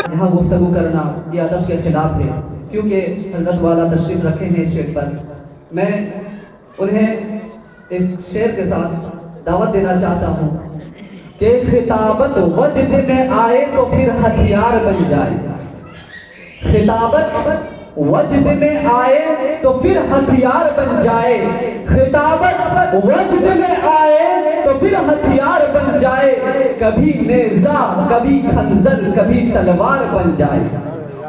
یہاں گفتگو کرنا یہ ادب کے خلاف ہے، کیونکہ حضرت والا تشریف رکھے ہیں اسٹیج پر. میں انہیں ایک شعر کے ساتھ دعوت دینا چاہتا ہوں کہ خطابت وجد میں آئے تو پھر ہتھیار بن جائے. خطابت وجد میں آئے تو پھر ہتھیار بن جائے. خطابت وجد میں آئے تو پھر ہتھیار بن جائے. کبھی نیزہ کبھی خنجر کبھی تلوار بن جائے.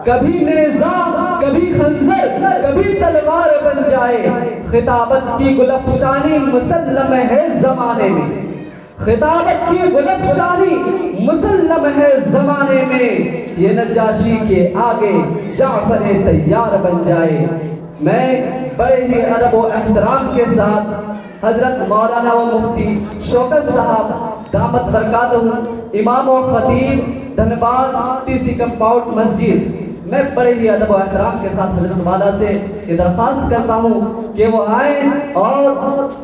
کبھی نیزہ کبھی خنجر کبھی تلوار بن جائے. خطابت کی گلفشانی مسلم ہے زمانے میں. خطابت کی گلفشانی مسلم ہے زمانے میں. یہ نجاشی کے آگے جعفر طیار بن جائے. میں بڑے ہی ادب و احترام کے ساتھ حضرت مولانا و مفتی شوکت صاحب دامت برکاتہ امام و خطیب دھنباد ٹی سی کمپاؤنڈ مسجد، میں بڑے ہی ادب و احترام کے ساتھ حضرت والا سے یہ درخواست کرتا ہوں کہ وہ آئیں اور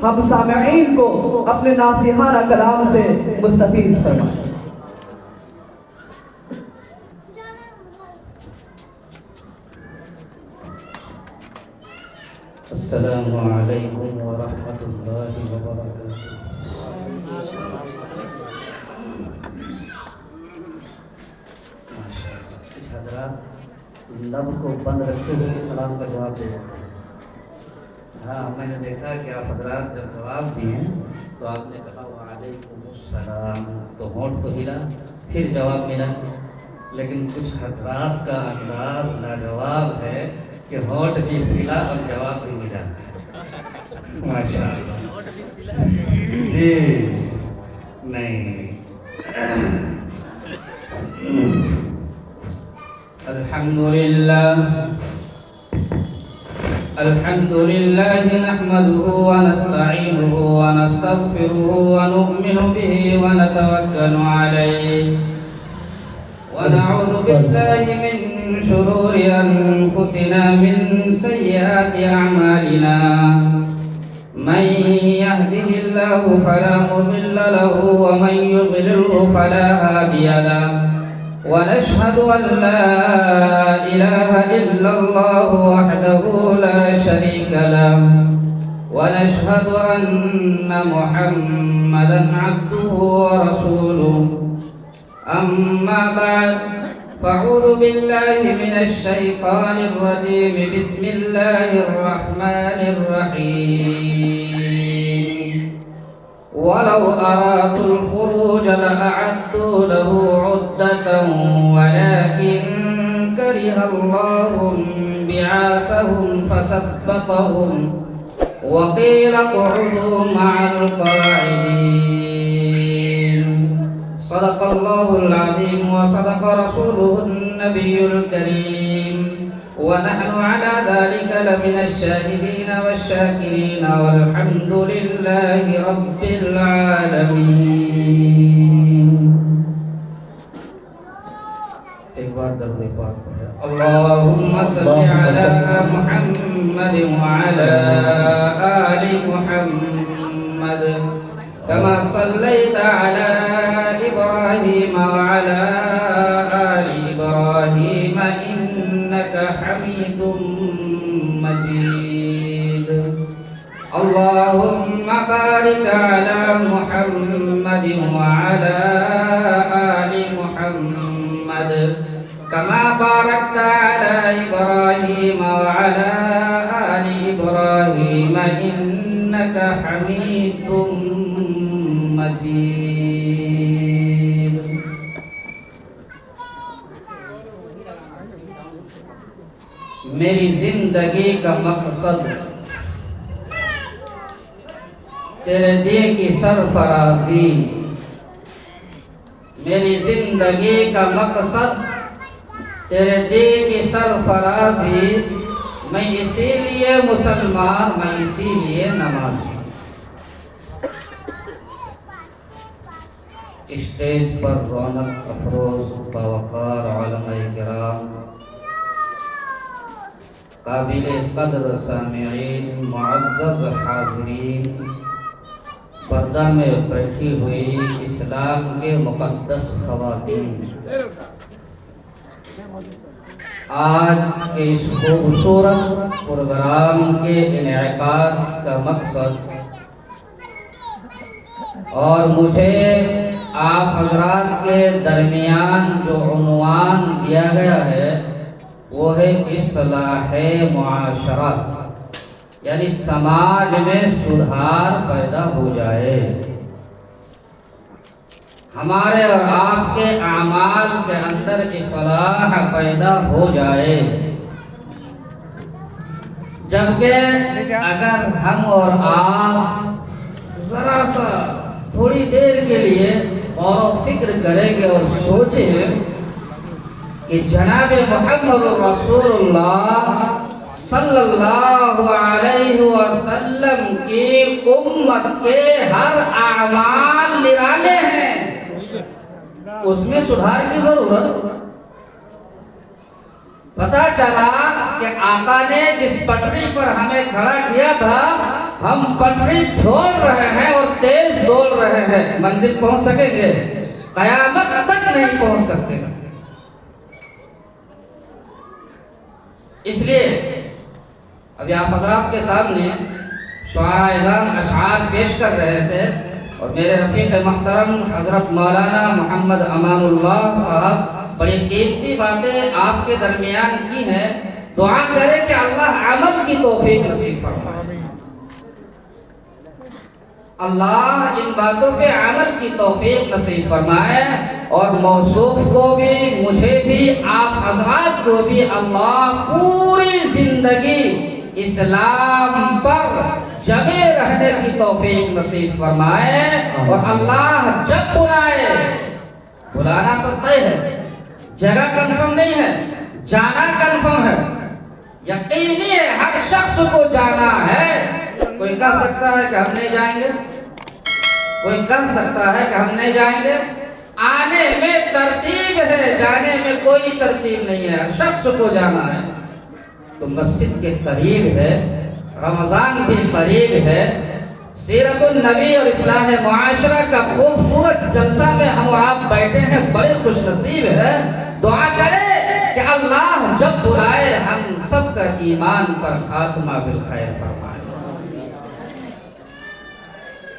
ہم سامعین کو اپنے ناصحانہ کلام سے مستفیض فرمائیں. السلام علیکم ورحمۃ اللہ وبرکاتہ. حضرات لب کو بند رکھتے ہوئے سلام کا جواب دے. ہاں میں نے دیکھا کہ آپ حضرات جب جواب دیے تو آپ نے کہا وعلیکم السلام تو ہونٹ تو ہلا پھر جواب ملا. لیکن کچھ حضرات کا انداز لاجواب ہے کہ ہونٹ بھی سلا اور جواب بھی ملا. ماشاء اللہ جی نہیں. الحمد لله نحمده ونستعينه ونستغفره ونؤمن به ونتوكل عليه ونعوذ بالله من شرور أنفسنا من سيئات أعمالنا. من يهده الله فلا مضل له ومن يضلله فلا هادي له. ونشهد أن لا إله إلا الله وحده لا شريك له. ونشهد أن محمدا عبده ورسوله. أما بعد فأعوذ بالله من الشيطان الرجيم. بسم الله الرحمن الرحيم. ولو أرادوا الخروج لأعدوا له عدة ولكن كره الله بعاثهم فثبطهم وقيل اقعدوا مع القاعدين. صدق الله العظيم وصدق رسوله النبي الكريم. ونحن على ذلك لمن الشاهدين والشاكرين والحمد لله رب العالمين. اللهم صل على محمد وعلى آل محمد كما صليت على إبراهيم وعلى آل إبراهيم إنك حميد مجيد. اللهم بارك على محمد وعلى آل محمد كما باركت على إبراهيم وعلى آل إبراهيم إنك حميد مجيد. میری زندگی کا مقصد تیرے دین کی سرفرازی. میری زندگی کا مقصد تیرے دین کی سرفرازی. میں اسی لیے مسلمان، میں اسی لیے نمازی. اسٹیج پر رونق افروز باوقار علماء کرام، قابل قدر سامعین، معزز حاضرین، پردہ میں بیٹھی ہوئی اسلام کے مقدس خواتین، آج کے اس خوبصورت پروگرام کے انعقاد کا مقصد اور مجھے آپ حضرات کے درمیان جو عنوان دیا گیا ہے وہ ہے اصلاح معاشرت، یعنی سماج میں سدھار پیدا ہو جائے، ہمارے اور آپ کے اعمال کے اندر اصلاح پیدا ہو جائے۔ جبکہ اگر ہم اور آپ ذرا سا تھوڑی دیر کے لیے غور و فکر کریں گے اور سوچیں کہ جناب محمد رسول اللہ صلی اللہ علیہ وسلم کی امت کے ہر اعمال نرالے ہیں، اس میں سدھار کی ضرورت۔ پتہ چلا کہ آقا نے جس پٹری پر ہمیں کھڑا کیا تھا ہم پٹری چھوڑ رہے ہیں اور تیز دوڑ رہے ہیں، منزل پہنچ سکیں گے؟ قیامت تک نہیں پہنچ سکتے۔ اس لیے ابھی آپ حضرات کے سامنے شعراء اعظام اشعار پیش کر رہے تھے اور میرے رفیق محترم حضرت مولانا محمد امان اللہ صاحب بڑی قیمتی باتیں آپ کے درمیان کی ہیں۔ دعا کریں کہ اللہ عمل کی توفیق نصیب فرمائے، اللہ ان باتوں پہ عمل کی توفیق نصیب فرمائے، اور موصوف کو بھی، مجھے بھی، آپ حضرات کو بھی اللہ پوری زندگی اسلام پر جمے رہنے کی توفیق نصیب فرمائے، اور اللہ جب بلائے، بلانا تو طے ہے، جگہ کنفرم نہیں ہے، جانا کنفرم ہے، یقینی ہے ہر شخص کو جانا ہے۔ کوئی کہہ سکتا ہے کہ ہم نہیں جائیں گے، کوئی کہہ سکتا ہے کہ ہم نہیں جائیں گے؟ آنے میں ترتیب ہے، جانے میں کوئی ترتیب نہیں ہے، ہر شخص کو جانا ہے۔ تو مسجد کے قریب ہے، رمضان بھی قریب ہے، سیرت النبی اور اصلاح معاشرہ کا خوبصورت جلسہ میں ہم آپ بیٹھے ہیں، بڑے خوش نصیب ہے۔ دعا کریں کہ اللہ جب بلائے ہم سب کا ایمان پر خاتمہ بالخیر فرمائے۔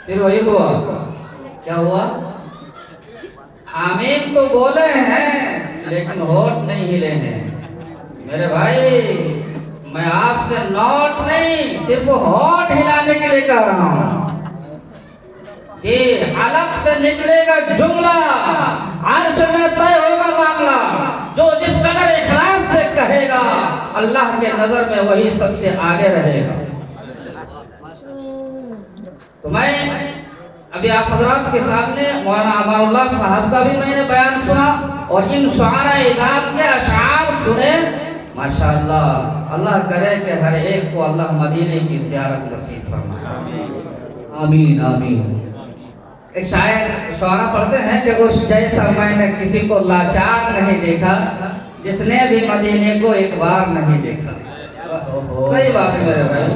پھر وہی ہوا، کیا ہوا؟ آمین تو بولے ہیں لیکن ہوٹ نہیں ہلے ہیں۔ میرے بھائی میں آپ سے نوٹ نہیں، صرف ہوٹ ہلانے کے لیے کہہ رہا ہوں کہ حلق سے نکلے گا جملہ، عرش میں طے ہوگا معاملہ، جو جس قدر اخلاص سے کہے گا اللہ کے نظر میں وہی سب سے آگے رہے گا۔ تو میں ابھی آپ حضرات کے سامنے مولانا امان اللہ صاحب کا بھی میں نے بیان سنا اور ان شعراء اعظام کے اشعار سنے۔ ماشاءاللہ، اللہ کرے کہ ہر ایک کو اللہ مدینے کی زیارت نصیب فرمائے، آمین آمین۔ ایک شاعر شعرا پڑھتے ہیں کہ وہ جیسا میں نے کسی کو لاچار نہیں دیکھا جس نے بھی مدینے کو ایک بار نہیں دیکھا۔ صحیح بات ہے میرے بھائی،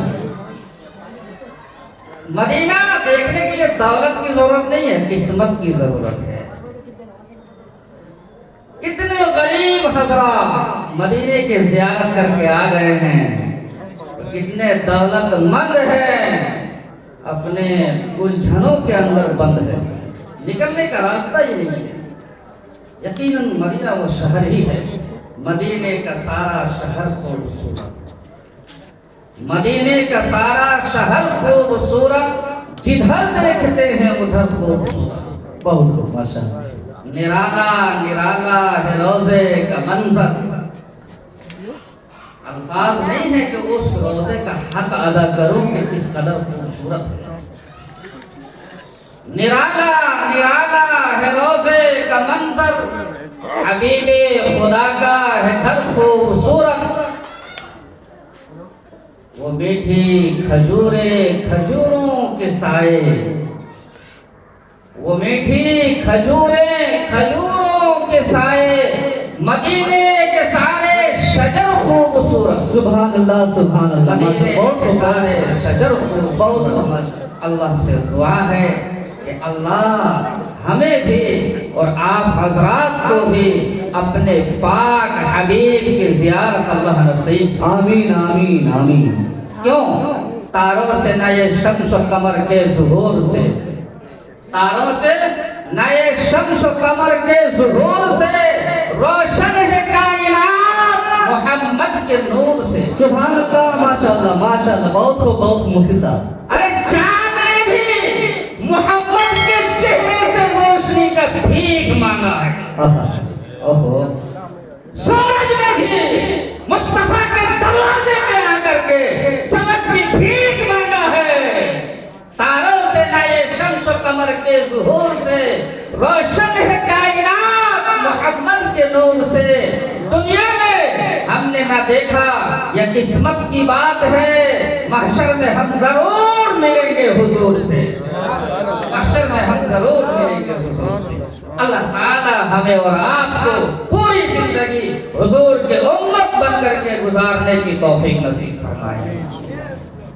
مدینہ دیکھنے کے لیے دولت کی ضرورت نہیں ہے، قسمت کی ضرورت ہے۔ کتنے غریب حضرات مدینے کی زیارت کر کے آ گئے ہیں، کتنے دولت مند ہیں اپنے الجھنوں کے اندر بند ہے، نکلنے کا راستہ ہی نہیں ہے۔ یقیناً مدینہ وہ شہر ہی ہے، مدینے کا سارا شہر خوبصورت، مدینے کا سارا شہر خوبصورت، جدھر دیکھتے ہیں ادھر خوبصورت، بہت خوب، ماشاءاللہ۔ نرالا نرالا ہے روزے کا منظر، الفاظ نہیں ہے کہ اس روزے کا حق ادا کروں کہ کس قدر خوبصورت ہے۔ نرالا نرالا ہے روزے کا منظر، حبیب خدا کا ہے گھر خوبصورت، وہ میٹھی کھجوریں کھجوروں کے سائے، وہ میٹھی کھجوریں کھجوروں کے سائے، مدینے کے سارے شجر خوبصورت، سبحان اللہ سبحان اللہ مدینے بہت کے سارے شجر خوبصورت۔ بہت اللہ سے دعا ہے کہ اللہ ہمیں بھی اور آپ حضرات کو بھی اپنے پاک حبیب کی زیارت اللہ نصیب۔ آمین آمین آمین۔ کیوں؟ تاروں سے نہ یہ شمس و قمر کے ظہور سے، تاروں سے نہ یہ شمس و قمر کے ظہور سے، روشن ہے کائنات محمد کے نور سے۔ سبحان اللہ ماشاءاللہ ماشاءاللہ بہت خوب بہت مفتی صاحب۔ ارے چاند نے بھی محمد کے چہرے سے روشنی کا بھیک مانگا ہے، اوہو سورج نے بھی مصطفیٰ کے دروازے پہ آ کر کے چمک کی بھیک مانگا ہے۔ تاروں سے نہ یہ شمس و قمر کے ظہور سے، روشن ہے کائنات محمد کے نور سے۔ دنیا میں ہم نے نہ دیکھا، یہ قسمت کی بات ہے، محشر میں ہم ضرور ملیں گے حضور سے، محشر میں ہم ضرور ملیں گے حضور سے۔ اللہ تعالی ہمیں اور آپ کو پوری زندگی حضور کے امت بن کر کے گزارنے کی توفیق نصیب فرمائے۔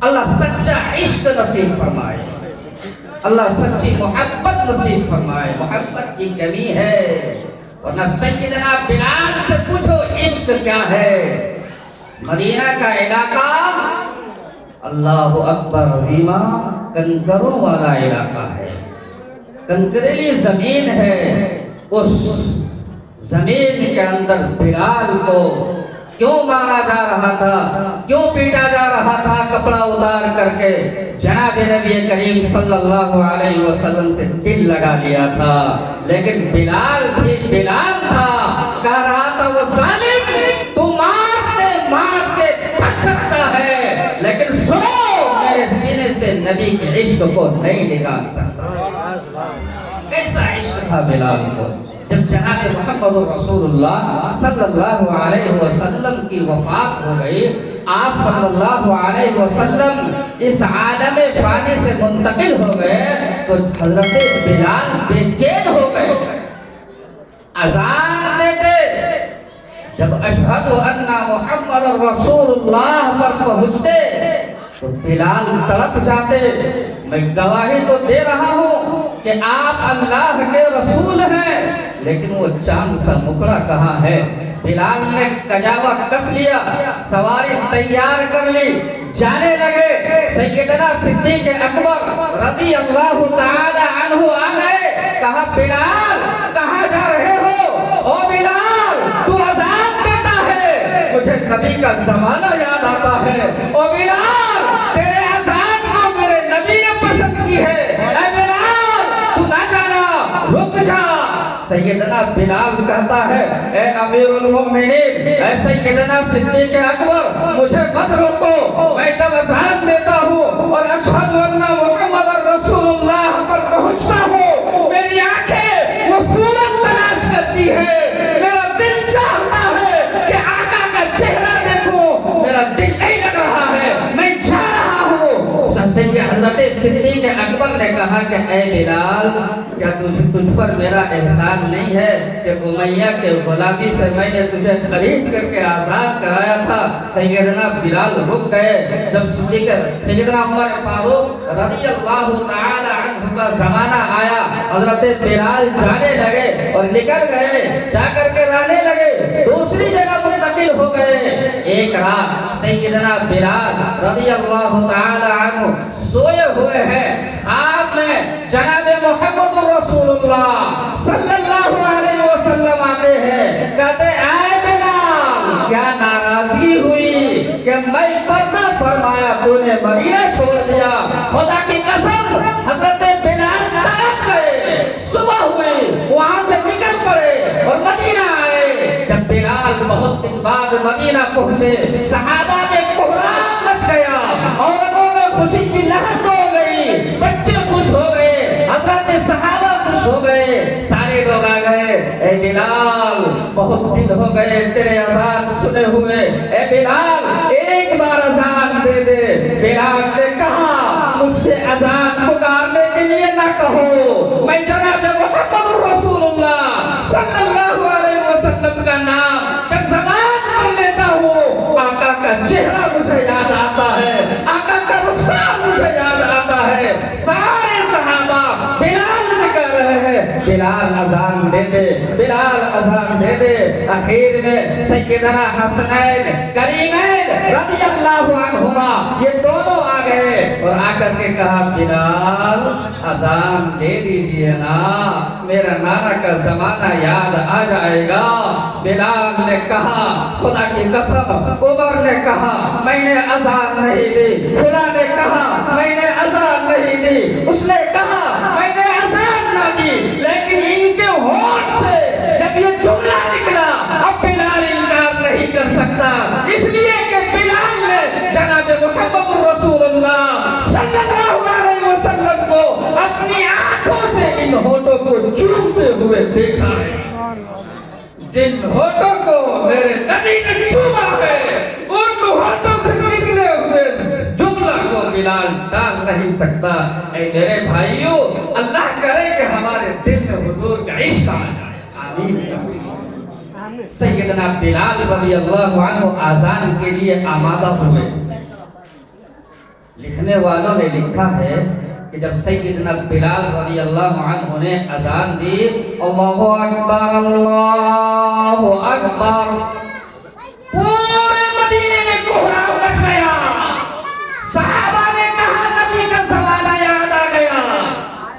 اللہ سچا عشق نصیب فرمائے، اللہ سچی محبت نصیب فرمائے۔ محبت کی کمی ہے، ورنہ سیدنا بلال سے پوچھو عشق کیا ہے۔ مدینہ کا علاقہ اللہ اکبر عظیمہ کنکروں والا علاقہ ہے، کنکریلی زمین ہے۔ اس زمین کے اندر بلال کو کیوں مارا جا رہا تھا، کیوں پیٹا جا رہا تھا کپڑا اتار کر کے؟ جناب نبی کریم صلی اللہ علیہ وسلم سے دل لگا لیا تھا، لیکن بلال بھی بلال تھا، کہہ رہا تھا وہ ظالم تو مارتے تھک سکتا ہے، لیکن سنو میرے سینے سے نبی کے عشق کو نہیں نکال سکتا۔ کیسا عشق تھا بلال کو؟ جب جناب محمد رسول اللہ صلی اللہ علیہ وسلم کی وفات ہو گئی، آپ صلی اللہ علیہ وسلم اس عالم فانی سے منتقل ہو گئے، تو حضرت بلال بے چین ہو گئے، اذان دیتے، جب اشہد ان محمد رسول اللہ پر پہنچتے تو بلال تڑپ جاتے۔ میں گواہی تو دے رہا ہوں کہ آپ اللہ کے رسول ہیں، لیکن وہ چاند سا مکڑا کہاں ہے؟ بلال نے کجاوا کس لیا، سواری تیار کر لی، جانے لگے۔ سیدنا صدیق اکبر رضی اللہ تعالی عنہ آ گئے، کہا بلال کہاں جا رہے ہو؟ او بلال تو اذان دیتا ہے، مجھے نبی کا زمانہ یاد آتا ہے۔ او بلال تیرے اذان کو میرے نبی نے پسند کی ہے، اے بلال تو نہ جانا، رک جا۔ سیدنا بلال کہتا ہے، اے امیر المؤمنین، اے سیدنا صدیق اکبر، مجھے مت روکو، میں جب اذان دیتا ہوں اور اشہد ان محمد رسول اللہ پر پہنچتا ہوں، میری آنکھیں وہ صورت تلاش کرتی ہے، میرا دل چاہتا ہے کہ آقا کا چہرہ دیکھوں، میرا دل نہیں لگ رہا ہے، میں جا رہا ہوں۔ سید حضرت صدیق اکبر نے کہا کہ اے بلال، کیا تجھ پر میرا احسان نہیں ہے کہ امیہ کے غلامی سے میں نے تجھے خرید کر کے آزاد کرایا تھا؟ سیدنا بلال رک گئے۔ جب سیدنا عمر فاروق رضی اللہ تعالی عنہ کا زمانہ آیا، حضرت بلال جانے لگے اور نکل گئے، جا کر کے رہنے لگے، دوسری جگہ منتقل ہو گئے۔ ایک رات سیدنا بلال رضی اللہ تعالی عنہ سوئے ہوئے ہیں، خواب میں جناب محمد رسول اللہ صلی اللہ علیہ وسلم آتے ہیں، کہتے اے بلال کیا ناراضی ہوئی کہ میں پردہ فرمایا تو نے مدینہ چھوڑ دیا؟ خدا کی قسم حضرت بلال تڑپ گئے، صبح ہوئی وہاں سے نکل پڑے اور مدینہ آئے۔ جب بلال بہت دن بعد مدینہ پہنچے، صحابہ میں کوہرام مچ گیا، عورتوں میں خوشی کی لہر ہو گئی، بچے خوش ہو گئے، حضرت صحابہ خوش ہو گئے، سارے لوگ آ گئے۔ اے بلال بہت دن ہو گئے تیرے اذان سنے ہوئے، اے بلال ایک بار اذان دے دے۔ بلال نے کہا مجھ سے اذان پکارنے کے لیے نہ کہو، میں جناب محمد رسول اللہ صلی اللہ علیہ وسلم کا نام جب زبان پر لیتا ہوں بلال اذان دے دے، بلال اذان دے دے۔ آخر میں سیدنا حسنین کریمین رضی اللہ عنہما یہ دونوں آ گئے اور آ کر کے کہا بلال اذان دے دیجئے نا، میرا نانا کا زمانہ یاد آ جائے گا۔ بلال نے کہا خدا کی قسم، عمر نے کہا میں نے اذان نہیں دی، خدا نے کہا میں نے اذان نہیں دی، اس نے کہا میں نے اذان نہ دی، لیکن ان کے ہونٹ سے جب یہ جملہ نکلا اب بلال انکار نہیں کر سکتا، اس لیے کہ بلال نے جناب محمد رسول اللہ صلی اللہ علیہ وسلم کو اپنی آنکھوں سے ان ہونٹوں کو چومتے ہوئے دیکھا ہے۔ جن ہونٹوں کو میرے نبی نے چوما ہے ان ہونٹوں سے نکلے ہوئے جملہ کو بلال ڈال نہیں سکتا۔ اے میرے بھائیوں، اللہ کرے کہ ہمارے دل میں حضور کا عشق آ جائے، آمین۔ سیدنا بلال رضی اللہ عنہ آذان کے لیے آمادہ ہوئے۔ لکھنے والوں نے لکھا ہے کہ جب سیدنا بلال رضی اللہ عنہ نے اذان دی، اللہ اکبر اللہ اکبر، پورے مدینے میں کوہراؤ مچ گیا۔ صحابہ نے کہا نبی کا زمانہ یاد آ گیا،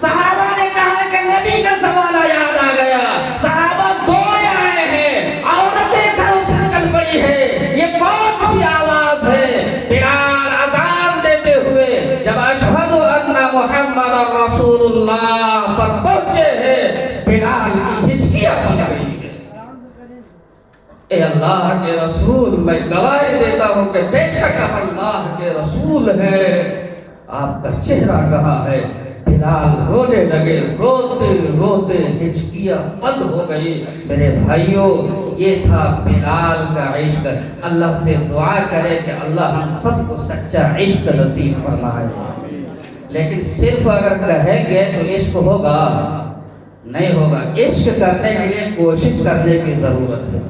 صحابہ نے کہا کہ نبی کا زمانہ یاد آ گیا۔ صحابہ دوڑے آئے ہیں، عورتیں گھروں سے نکل پڑی ہے، یہ کون سی آواز ہے؟ بلال اذان دیتے ہوئے جب اشہد ان محمد رسول اللہ پر پہنچے ہیں، بلال کی ہچکیاں بن گئی ہے۔ اے اللہ کے رسول، میں گواہی دیتا ہوں کہ بے شک اللہ کے رسول ہے، آپ کا چہرہ کہاں ہے؟ بلال رونے لگے، روتے روتے ہچکیاں بند ہو گئی۔ میرے بھائیوں، یہ تھا بلال کا عشق۔ اللہ سے دعا کرے کہ اللہ ہم سب کو سچا عشق نصیب فرمائے۔ لیکن صرف اگر کہیں گے تو عشق ہوگا نہیں ہوگا، عشق کرنے کے لیے کوشش کرنے کی ضرورت ہے۔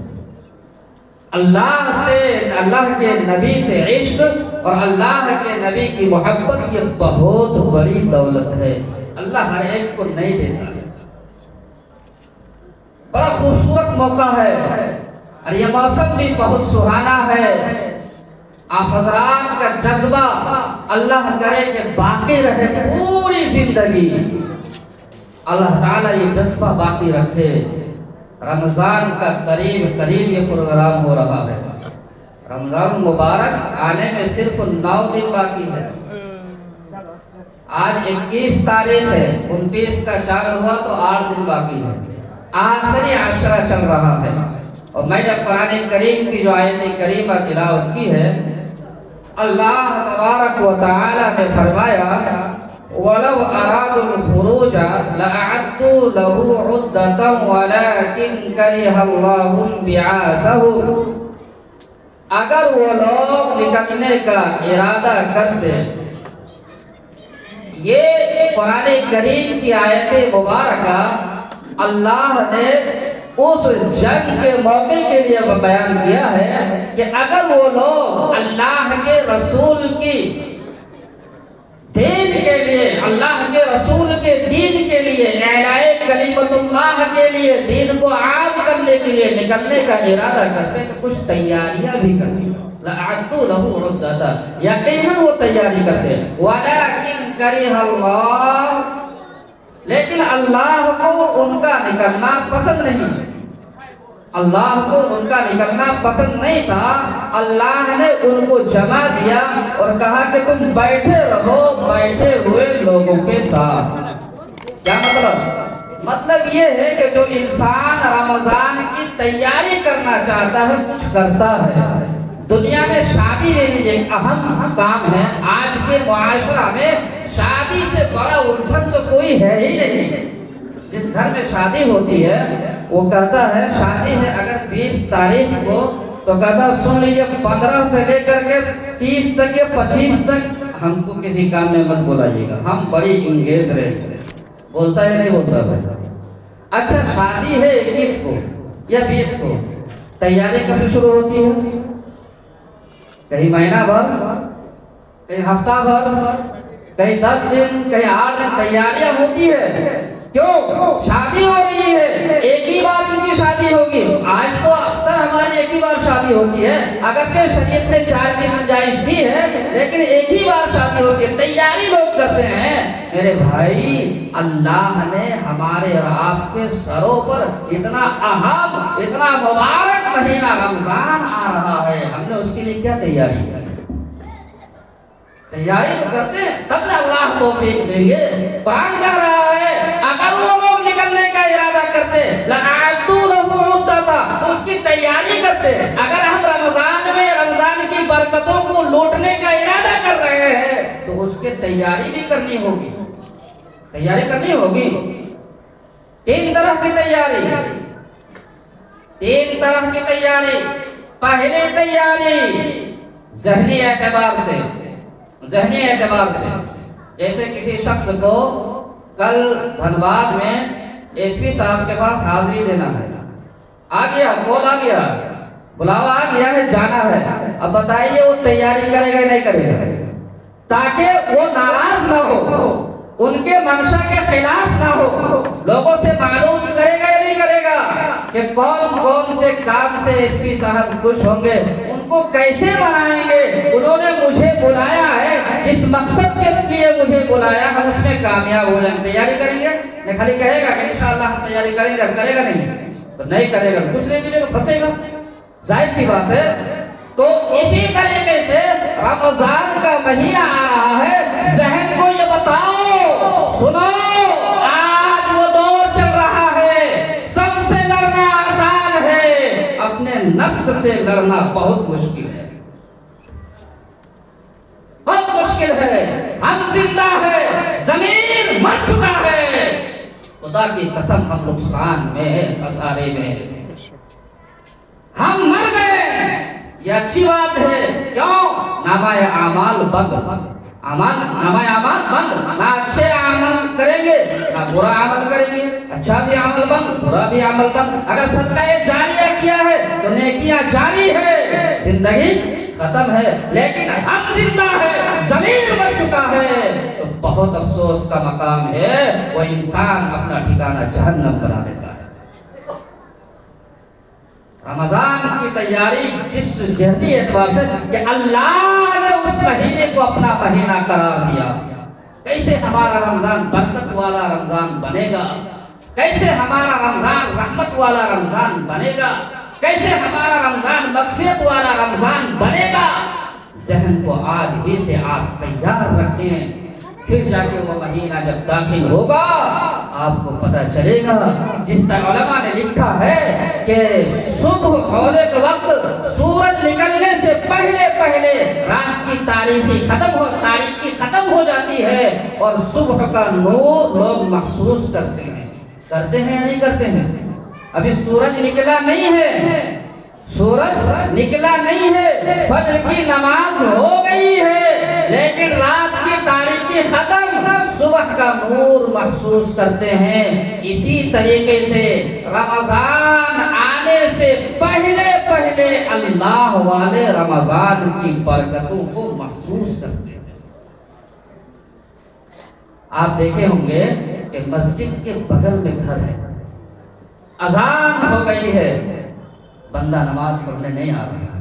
اللہ سے، اللہ کے نبی سے عشق اور اللہ کے نبی کی محبت یہ بہت بڑی دولت ہے، اللہ ہر ایک کو نہیں دیتا۔ بڑا خوبصورت موقع ہے اور یہ موسم بھی بہت سہانا ہے۔ آپ حضرات کا جذبہ اللہ کرے کہ باقی رہے پوری زندگی، اللہ تعالیٰ یہ جذبہ باقی رکھے۔ رمضان کا قریب یہ پروگرام ہو رہا ہے، رمضان مبارک آنے میں صرف 9 دن باقی ہے۔ آج 21 تاریخ ہے، 29 کا چاند ہوا تو 8 دن باقی ہے، آخری عشرہ چل رہا ہے۔ اور میں نے قرآن کریم کی جو آیت کریمہ تلاوت کی ہے، اللہ تبارک و تعالی نے فرمایا وَلَوْ أَرَادُوا الْخُرُوجَ لَأَعَدُّوا لَهُ عُدَّةً وَلَكِنْ كَرِهَ اللَّهُ انبِعَاثَهُمْ، اگر وہ لوگ نکلنے کا ارادہ کرتے۔ یہ قرآن کریم کی آیت مبارکہ اللہ نے اس جنگ کے موقع کے لیے بیان کیا ہے کہ اگر وہ لوگ اللہ کے رسول کی دین کے لیے، اللہ کے رسول کے دین کے لیے، اعلاء کلمت اللہ کے لیے، دین کو عام کرنے کے لیے نکلنے کا ارادہ کرتے تو کچھ تیاریاں بھی کرتے، لَأَعَدُّوا لَهُ عُدَّةً، یقیناً وہ تیاری کرتے۔ وَلَكِنْ كَرِهَ اللَّهُ، لیکن اللہ کو ان کا نکلنا پسند نہیں، اللہ کو ان کا نکلنا پسند نہیں تھا۔ اللہ نے ان کو جمع دیا اور کہا کہ تم بیٹھے رہو بیٹھے ہوئے لوگوں کے ساتھ۔ کیا مطلب یہ ہے کہ جو انسان رمضان کی تیاری کرنا چاہتا ہے کچھ کرتا ہے۔ دنیا میں شادی ایک اہم کام ہے، آج کے معاشرہ میں شادی سے بڑا الجھن تو کوئی ہے ہی نہیں۔ جس گھر میں شادی ہوتی ہے وہ کہتا ہے، شادی ہے اگر 20 تاریخ کو تو کہتا سن لیجیے 15 سے لے کر کے 30 تک یا 25 تک ہم کو کسی کام میں مت بلائیے گا، ہم بڑی انگیز رہے گے۔ بولتا ہے نہیں بولتا بھائی؟ اچھا شادی ہے 21 کو یا 20 کو، تیاری کب شروع ہوتی ہے؟ کہیں مہینہ بھر، کہیں ہفتہ بھر، کہیں 10 دن، کہیں 8 دن تیاریاں ہوتی ہے۔ کیوں؟ شادی ہو رہی ہے، ایک ہی بار ان کی شادی ہوگی. آج تو اکثر ہماری ایک ہی بار شادی ہوتی ہے، اگرچہ شریعت نے 4 کی گنجائش کی ہے لیکن ایک ہی بار شادی ہوتی ہے. تیاری لوگ کرتے ہیں. میرے بھائی، اللہ نے ہمارے اور آپ کے سروں پر اتنا اہم، اتنا مبارک مہینہ رمضان آ رہا ہے، ہم نے اس کے لیے کیا تیاری کی؟ تیاری تو کرتے ہیں تب نہ اللہ توفیق دیں گے. قرآن کہہ رہا ہے اگر وہ لوگ نکلنے کا ارادہ کرتے لَأَعَدُّوا لَهُ عُدَّةً، اس کی تیاری کرتے. اگر ہم رمضان کی برکتوں کو لوٹنے کا ارادہ کر رہے ہیں تو اس کی تیاری بھی کرنی ہوگی. تیاری کرنی ہوگی. 3 طرح کی تیاری. 3 طرح کی تیاری. پہلی تیاری ذہنی اعتبار سے. ذہنی اعتبار سے جیسے کسی شخص کو کل دھنباد میں ایس پی صاحب کے پاس حاضری دینا ہے. آ گیا، کال آ گیا، بلاوا آ گیا ہے، جانا ہے. اب بتائیے وہ تیاری کرے گا نہیں کرے گا؟ تاکہ وہ ناراض نہ ہو، ان کے منشا کے خلاف نہ ہو. لوگوں سے معلوم کرے گا یا نہیں کرے گا کہ کون کون سے کام سے ایس پی صاحب خوش ہوں گے، ان کو کیسے بنائیں گے. انہوں نے مجھے بلایا ہے، اس مقصد کے لیے مجھے بلایا، ہم اس میں کامیاب ہو جائیں. تیاری کریں گے. میں خالی کہے گا کہ انشاءاللہ ہم تیاری کریں گے، کرے گا نہیں تو نہیں کرے گا، کچھ نہیں ملے تو پھنسے گا. ظاہر سی بات ہے. تو اسی طریقے سے رمضان کا مہینہ آ رہا ہے، ذہن کو یہ بتاؤ، سنو، آج وہ دور چل رہا ہے، سب سے لڑنا آسان ہے، اپنے نفس سے لڑنا بہت مشکل ہے. بہت مشکل ہے. ہم زندہ ہے، ضمیر مر چکا ہے. خدا کی قسم ہم نقصان میں ہیں، خسارے میں ہیں. ہم مر گئے. یہ اچھی بات ہے. کیوں؟ نامہ اعمال بند. نامہ اعمال بند. نہ اچھے عمل کریں گے نہ برا عمل کریں گے. اچھا بھی عمل بند، برا بھی عمل بند. اگر صدقہ جاریہ کیا ہے تو نیکیاں جاری ہے، زندگی ختم ہے. لیکن ہم زندہ ہے، ضمیر مر چکا ہے، تو بہت افسوس کا مقام ہے. وہ انسان اپنا ٹھکانہ جہنم بنا دیتا ہے. رمضان کی تیاری جس جہدی اعتبار سے کہ اللہ نے اس مہینے کو اپنا مہینہ قرار دیا، کیسے ہمارا رمضان برکت والا رمضان بنے گا، کیسے ہمارا رمضان رحمت والا رمضان بنے گا، کیسے ہمارا رمضان مغفرت والا رمضان بنے گا. ذہن کو آج ہی سے آپ تیار رکھتے ہیں. پھر جا کے وہ مہینہ جب داخل ہوگا آپ کو پتہ چلے گا. جس طرح علماء نے لکھا ہے کہ صبح ہونے کے وقت سورج نکلنے سے پہلے پہلے رات کی تاریکی ختم ہو جاتی ہے اور صبح کا نور لوگ محسوس کرتے ہیں. کرتے ہیں یا نہیں کرتے ہیں؟ ابھی سورج نکلا نہیں ہے، سورج نکلا نہیں ہے، فجر کی نماز ہو گئی ہے، لیکن رات کی تاریکی ختم، صبح کا نور محسوس کرتے ہیں. اسی طریقے سے رمضان آنے سے پہلے پہلے اللہ والے رمضان کی برکتوں کو محسوس کرتے ہیں. آپ دیکھے ہوں گے کہ مسجد کے بغل میں گھر ہے، اذان ہو گئی ہے، بندہ نماز پڑھنے نہیں آ رہا.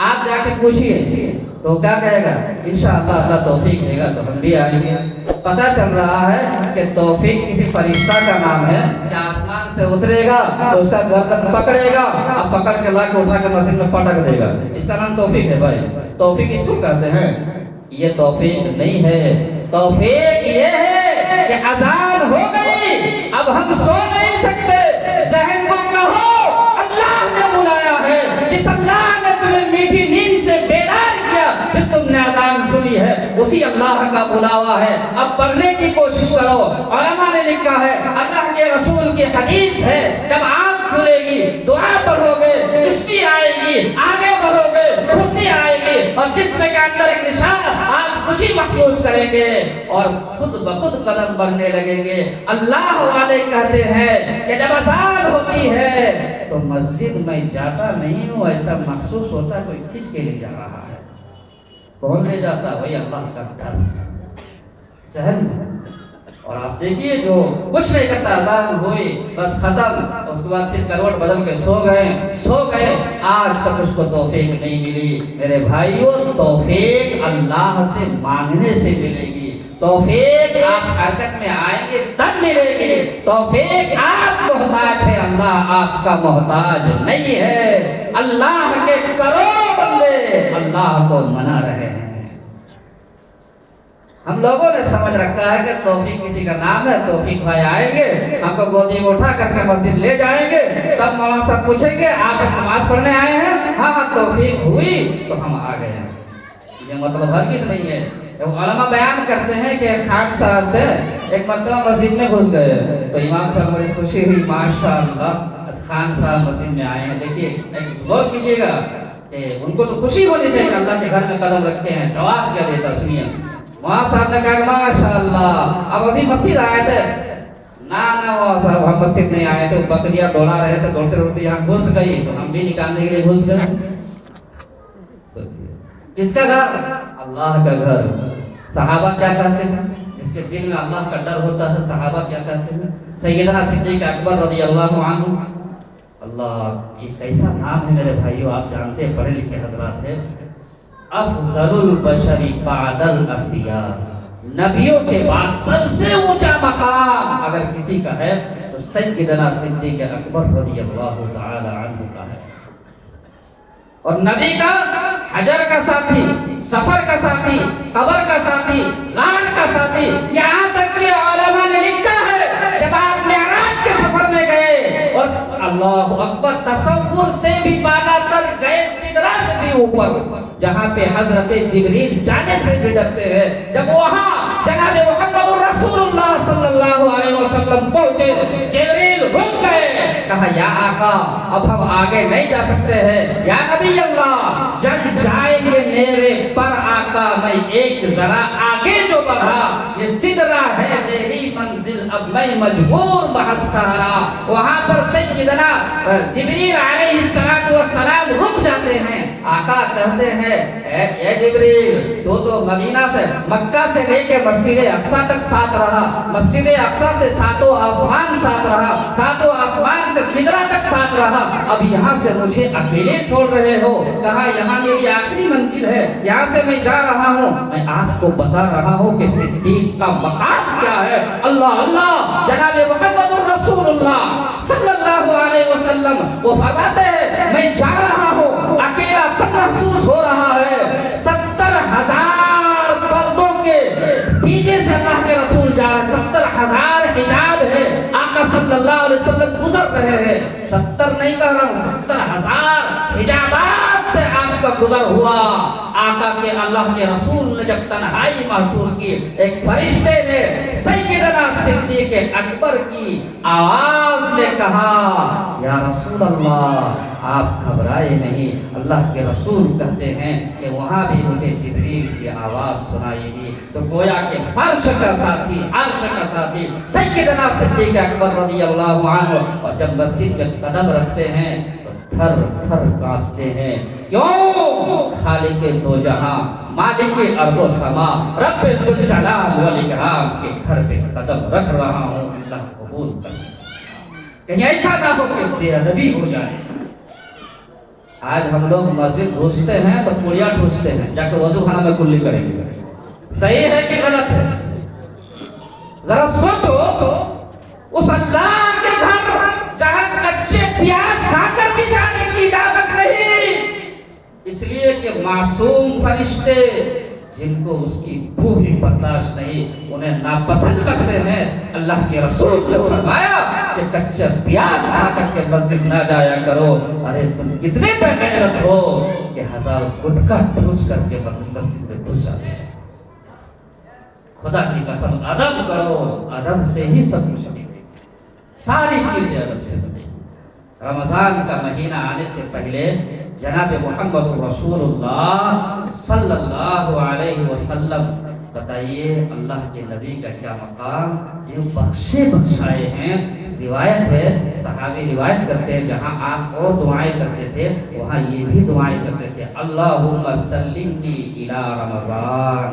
آپ جا کے پوچھئے تو کیا کہے گا؟ انشاءاللہ اللہ توفیق دے گا تو ہم بھی آئیں گے. پتہ چل رہا ہے کہ توفیق کسی فرشتہ کا نام ہے کہ آسمان سے اترے گا تو اس کا گردن پکڑے گا، اب پکڑ کے لا کے اٹھا کے مسجد میں پٹک دے گا. اس کا نام توفیق ہے بھائی. توفیق اس کو کہتے ہیں. یہ توفیق نہیں ہے. توفیق یہ ہے کہ اذان ہو گئی، اب ہم سو نہیں سکتے. ذہن کو کہو اللہ نے بلایا ہے. جس اللہ نے تمہیں میٹھی نیند سے بیدار کیا پھر تم نے اذان سنی ہے، اسی اللہ کا بلاوا ہے. اب پڑھنے کی کوشش کرو. علماء نے لکھا ہے، اللہ کے رسول کی حدیث ہے، جب آنکھ کھلے گی دعا پڑھو گے، چستی آئے گی، آگے بڑھو گے، پھرتی آئے گی، اور جسم کے اندر ایک نشان، آپ خوشی محسوس کریں گے اور خود بخود قدم بڑھنے لگیں گے. اللہ والے کہتے ہیں کہ جب اذان ہوتی ہے تو مسجد میں جاتا نہیں ہوں، ایسا محسوس ہوتا ہے کوئی کھینچ کے لے جا رہا ہے. کون لے جاتا؟ وہی اللہ کا ڈر. ذہن اور آپ دیکھیے جو کچھ نہیں کرتا اذان ہوئی بس ختم، اس کے بعد پھر کروٹ بدل کے سو گئے، آج تک اس کو توفیق نہیں ملی۔ میرے بھائیوں، توفیق اللہ سے مانگنے سے ملے گی، توفیق آپ حرکت میں آئیں گے تب ملے گی، توفیق آپ محتاج ہے، اللہ آپ کا محتاج نہیں ہے۔ اللہ کے کروڑ بندے اللہ کو منا رہے ہیں۔ ہم لوگوں نے سمجھ رکھا ہے کہ توفیق کسی کا نام ہے، توفیق بھائی آئیں گے، ہم کو گودی میں اٹھا کر کے مسجد لے جائیں گے، تب مولانا صاحب پوچھیں گے آپ نماز پڑھنے آئے ہیں؟ ہاں توفیق ہوئی تو ہم آ گئے ہیں۔ یہ مطلب ہرگز نہیں ہے۔ علماء بیان کرتے ہیں کہ خان صاحب تھے، ایک مرتبہ مسجد میں گھس گئے تو امام صاحب بڑی خوشی ہوئی، ماشاءاللہ خان صاحب مسجد میں آئے ہیں۔ دیکھیے غور کیجیے گا کہ ان کو تو خوشی ہونی چاہیے کہ اللہ کے گھر میں قدم رکھتے ہیں۔ جواب کیا دیتا سنیے، وہاں صاحب نے کہا ماشاءاللہ اب ابھی مسجد آئے تھے؟ نا وہ صاحب ہم مسجد نہیں آئے تھے، بکریاں دوڑا رہے تھے، دوڑتے دوڑتے یہاں گھس گئی تو ہم بھی نکالنے کے لیے گھس گئے۔ کس کا گھر؟ اللہ کا گھر۔ صحابہ کیا کہتے ہیں؟ جس کے دل میں اللہ کا ڈر ہوتا ہے، صحابہ کیا کہتے ہیں؟ سیدنا صدیق اکبر رضی اللہ عنہ، اللہ یہ کیسا نام ہے میرے بھائیو، آپ جانتے ہیں، پڑھے لکھے حضرات ہیں، افضل البشر بعد الانبیاء، نبیوں کے بعد سب سے اونچا مقام اگر کسی کا ہے تو سیدنا صدیق اکبر رضی اللہ تعالی عنہ کا ہے۔ اور نبی کا حجر کا ساتھی، سفر کا ساتھی، قبر کا ساتھی، غار کا ساتھی، یہاں تک کہ علماء نے لکھا ہے جب آپ معراج کے سفر میں گئے اور اللہ اکبر، تصور سے بھی بالا تر گئے، سدرہ سے بھی اوپر، جہاں پہ حضرت جبریل جانے سے بھی ڈرتے ہیں، جب وہاں جناب محمد رسول اللہ صلی اللہ علیہ وسلم پہنچے، جبریل رک گئے، کہا یا آقا اب ہم آگے نہیں جا سکتے ہیں، یا نبی اللہ جب جائیں گے میرے پر آقا میں ایک ذرا آگے جو بڑھا، یہ سدرہ ہے میری منزل، اب میں مجبور بحث کر رہا۔ وہاں پر سیدنا جبریل علیہ السلام رک جاتے ہیں، آقا کہتے ہیں اے جبریل تو مدینہ سے، مکہ سے لے کے مسجد اقصی تک ساتھ رہا، مسجد اقصی سے ساتوں آسمان ساتھ رہا، ساتوں آسمان سے سدرہ تک ساتھ رہا، اب یہاں سے مجھے اکیلے چھوڑ رہے ہو؟ کہا یہاں میری آخری منزل ہے، یہاں سے میں جا رہا ہوں، میں آپ کو بتا رہا ہوں کہ صدیق کا مقام کیا ہے۔ اللہ اللہ، جناب محمد رسول اللہ صلی اللہ علیہ وسلم وہ فرماتے ہیں میں جا رہا ہوں، اکیلا پن محسوس ہو رہا ہے، 70,000 پردوں کے پیچھے سے اللہ کے رسول جا رہے ہیں، 70,000 حجاب ہے، آقا صلی اللہ علیہ وسلم گزر رہے ہیں، 70 نہیں کہہ رہا ہوں، 70,000 حجابات سے آپ کا گزر ہوا۔ آقا کے اللہ کے رسول نے جب تنہائی محسوس کی، ایک فرشتے نے سیدنا صدیق اکبر کی آواز میں کہا یا رسول اللہ آپ گھبرائے نہیں۔ اللہ کے رسول کہتے ہیں کہ وہاں بھی مجھے جبریل کی آواز سنائی دی، تو گویا کہ فرش کا ساتھی، عرش کا ساتھی سیدنا صدیق اکبر رضی اللہ عنہ، اور جب مسجد میں قدم رکھتے ہیں تو تھر تھر کانپتے ہیں، کیوں؟ خالق دو جہاں، مالک ارض و سما، رب ذوالجلال والاکرام کے گھر پہ قدم رکھ رہا ہوں، اللہ قبول کر۔ کہیں ایسا نہ ہو کہ بے ادبی ہو جائے۔ آج ہم لوگ مسجد گھستے ہیں تو پڑیا ٹھوستے ہیں، جا کے وضو خانہ میں کلی کریں گے، صحیح ہے کہ غلط ہے؟ ذرا سوچو، اس اللہ کے گھر جہاں کچے پیاز کھا کر بھی جانے کی اجازت نہیں، اس لیے کہ معصوم فرشتے جن کو اس کی بو بھی برداشت نہیں، انہیں ناپسند کرتے ہیں، اللہ کے رسول نے فرمایا کہ کچا پیاز کھا کر کے مسجد نہ جایا کرو۔ ارے تم کتنے بے غیرت ہو کہ 1000 گٹکا ٹھوس کر کے مسجد میں گھس جاتے ہیں۔ خدا کی قسم ادب کرو، ادب سے ہی سب کچھ بنے، ساری چیزیں ادب سے بنے۔ رمضان کا مہینہ آنے سے پہلے جناب محمد رسول اللہ صلی اللہ علیہ وسلم، بتائیے اللہ کے نبی کا کیا مقام، جو بخشے بخشائے ہیں۔ روایت ہے، صحابی روایت کرتے ہیں، جہاں آپ اور دعائیں کرتے تھے وہاں یہ بھی دعائیں کرتے تھے، اللہم سلمنی الی رمضان،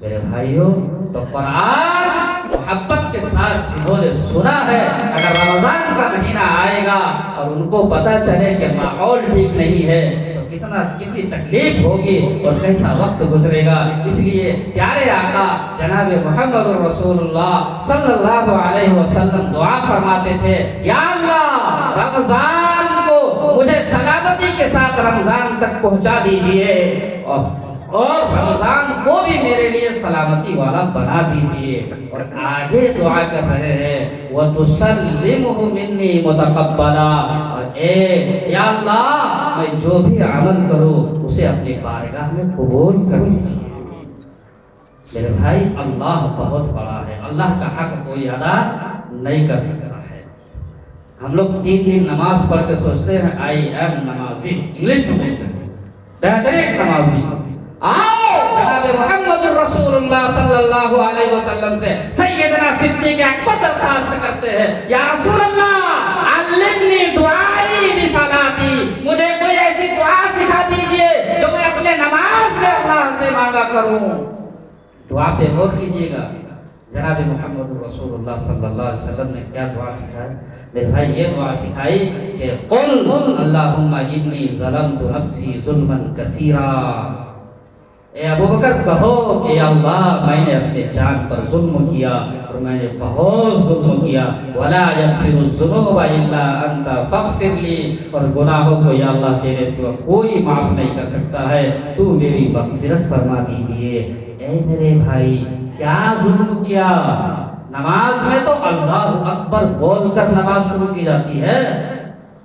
میرے بھائیوں، تو قرآن محبت کے ساتھ جنہوں نے سنا ہے، اگر رمضان کا مہینہ آئے گا اور ان کو پتہ چلے کہ ماحول ٹھیک نہیں ہے تو کتنی تکلیف ہوگی اور کیسا وقت گزرے گا۔ اس لیے پیارے آقا جناب محمد رسول اللہ صلی اللہ علیہ وسلم دعا فرماتے تھے، یا اللہ رمضان کو مجھے سلامتی کے ساتھ رمضان تک پہنچا دیجئے، اور رمضان کو بھی میرے لیے سلامتی والا بنا دیجئے۔ اور آگے دعا کر رہے ہیں وَتُسَلِّمُهُ مِنِّي مُتَقَبَّلًا، اور یا اللہ میں جو بھی عمل کروں اسے اپنی بارگاہ میں قبول کر لیجئے۔ میرے بھائی، اللہ بہت بڑا ہے، اللہ کا حق کوئی ادا نہیں کر سکتا ہے۔ ہم لوگ 3 دن نماز پڑھ کے سوچتے ہیں آئی ایم نمازی، انگلش میں بولتے ہیں بہترین نمازی۔ آؤ جناب محمد رسول اللہ صلی اللہ علیہ وسلم سے سیدنا صدیق اکبر درخواست کرتے ہیں، یا رسول اللہ علمنی دعائی بصلاتی، مجھے کوئی ایسی دعا سکھا دیجئے جو میں اپنے نماز میں اللہ سے مانگا کروں۔ دعا پہ غور کیجئے گا، جناب محمد رسول اللہ صلی اللہ علیہ وسلم نے کیا دعا سکھائی؟ میرے بھائی یہ دعا سکھائی کہ قل اللہم انی ظلمت نفسی ظلما کثیرا، اے ابو بکر کہو کہ اللہ میں نے اپنے جان پر ظلم کیا اور میں نے بہت ظلم کیا، ولا یغفر الذنوب الا انت فاغفر لی، اور گناہوں کو یا اللہ تیرے سوا کوئی معاف نہیں کر سکتا ہے، تو میری مغفرت فرما دیجئے۔ اے میرے بھائی، کیا ظلم کیا؟ نماز میں تو اللہ اکبر بول کر نماز شروع کی جاتی ہے،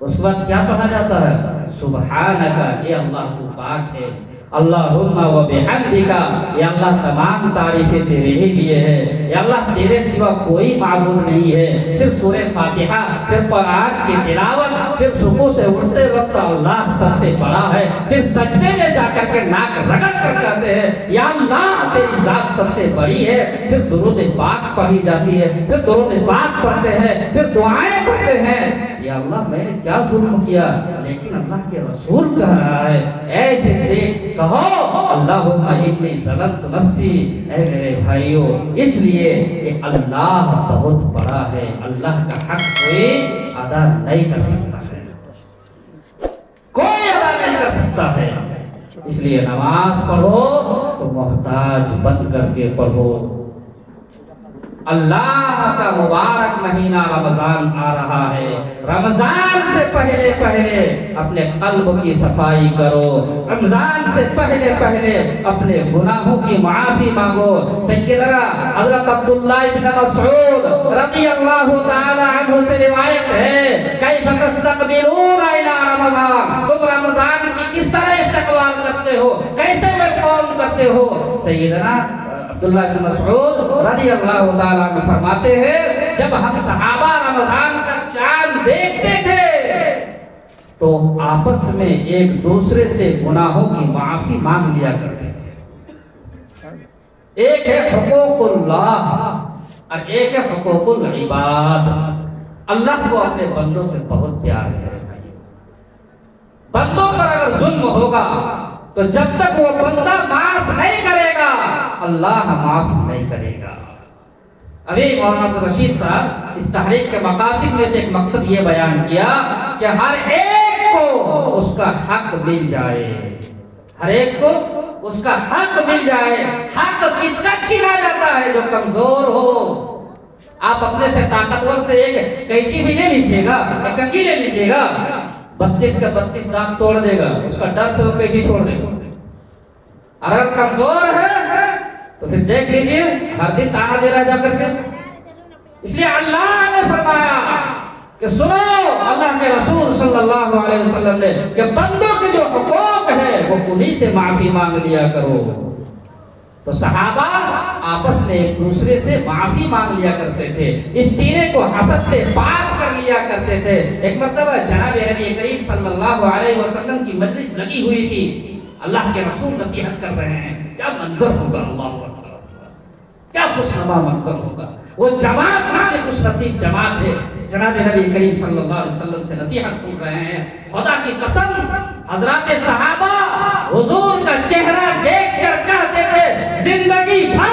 اس وقت کیا کہا جاتا ہے؟ سبحانک، یہ اللہ تو پاک ہے، اللہم و بحمدکا، یا اللہ تمام تعریفیں تیرے ہی لیے ہے، یا اللہ تیرے سوا کوئی معبود نہیں ہے۔ پھر سورہ فاتحہ، پھر قرآن کی تلاوت، پھر صبح سے اٹھتے وقت اللہ سب سے بڑا ہے، پھر سجدے میں جا کر کے ناک رگڑ کر کہتے ہیں یا اللہ تیری ذات سب سے بڑی ہے، پھر درود پاک پڑھی جاتی ہے، پھر درود پاک پڑھتے ہیں، پھر دعائیں پڑھتے ہیں، یا اللہ میں نے کیا ظلم کیا؟ لیکن اللہ کے رسول کہہ رہا ہے، ایسے دیکھ کہو اللہم انی ظلمت نفسی۔ اے میرے بھائیوں، اس لیے کہ اللہ بہت بڑا ہے، اللہ کا حق کوئی ادا نہیں کر سکتا ہے، کوئی ادا نہیں کر سکتا ہے۔ اس لیے نماز پڑھو تو محتاج بن کر کے پڑھو۔ اللہ کا مبارک مہینہ رمضان آ رہا ہے، رمضان سے پہلے پہلے اپنے قلب کی صفائی کرو، رمضان سے پہلے پہلے اپنے گناہوں کی معافی مانگو۔ سیدنا حضرت عبداللہ بن مسعود رضی اللہ تعالی عنہ سے روایت ہے، کیف تستقبلون الی رمضان، تم رمضان کی کس طرح استقبال کرتے ہو، کیسے ویلکم کرتے ہو؟ سیدنا عبداللہ بن مسعود رضی اللہ تعالیٰ عنہ فرماتے ہیں، جب ہم صحابہ رمضان کا چاند دیکھتے تھے تو آپس میں ایک دوسرے سے گناہوں کی معافی مانگ لیا کرتے تھے۔ ایک ہے حقوق اللہ اور ایک ہے حقوق العباد۔ اللہ کو اپنے بندوں سے بہت پیار ہے، بندوں پر اگر ظلم ہوگا تو جب تک وہ بندہ معاف نہیں کرے گا اللہ معاف نہیں کرے گا۔ ابھی مولانا عبدالرشید صاحب اس تحریک کے مقاصد میں سے ایک مقصد یہ بیان کیا کہ ہر ایک کو اس کا حق مل جائے، ہر ایک کو اس کا حق مل جائے۔ حق کس کا چھینا جاتا ہے؟ جو کمزور ہو۔ آپ اپنے سے طاقتور سے ایک قینچی بھی لے لیجیے گا، ایک کنگھی لے لیجیے گا، 32 کا 32 دانت توڑ دے گا، اس کا ڈر سے وہ قینچی چھوڑ دے گا۔ اگر کمزور ہے تو پھر دیکھ لیجیے ہر دن تانا دے رہا جا کر کے۔ اس لیے اللہ نے فرمایا کہ سنو، اللہ کے رسول صلی اللہ علیہ وسلم نے کہ بندوں کے جو حقوق ہے وہ انہی سے معافی مانگ لیا کرو۔ تو صحابہ آپس میں ایک دوسرے سے معافی مانگ لیا کرتے تھے، اس سینے کو حسد سے پاک کر لیا کرتے تھے۔ ایک مرتبہ جناب نبی کریم صلی اللہ علیہ وسلم کی مجلس لگی ہوئی تھی، اللہ کے رسول نصیحت کر رہے ہیں، کیا منظر ہوگا، اللہ اکبر، کیا خوشنما منظر ہوگا۔ وہ جماعت کتنی خوش نصیب جماعت ہے، جناب نبی کریم صلی اللہ علیہ وسلم سے نصیحت سن رہے ہیں۔ خدا کی قسم حضرات صحابہ حضور کا چہرہ دیکھ کر کہتے تھے زندگی بھر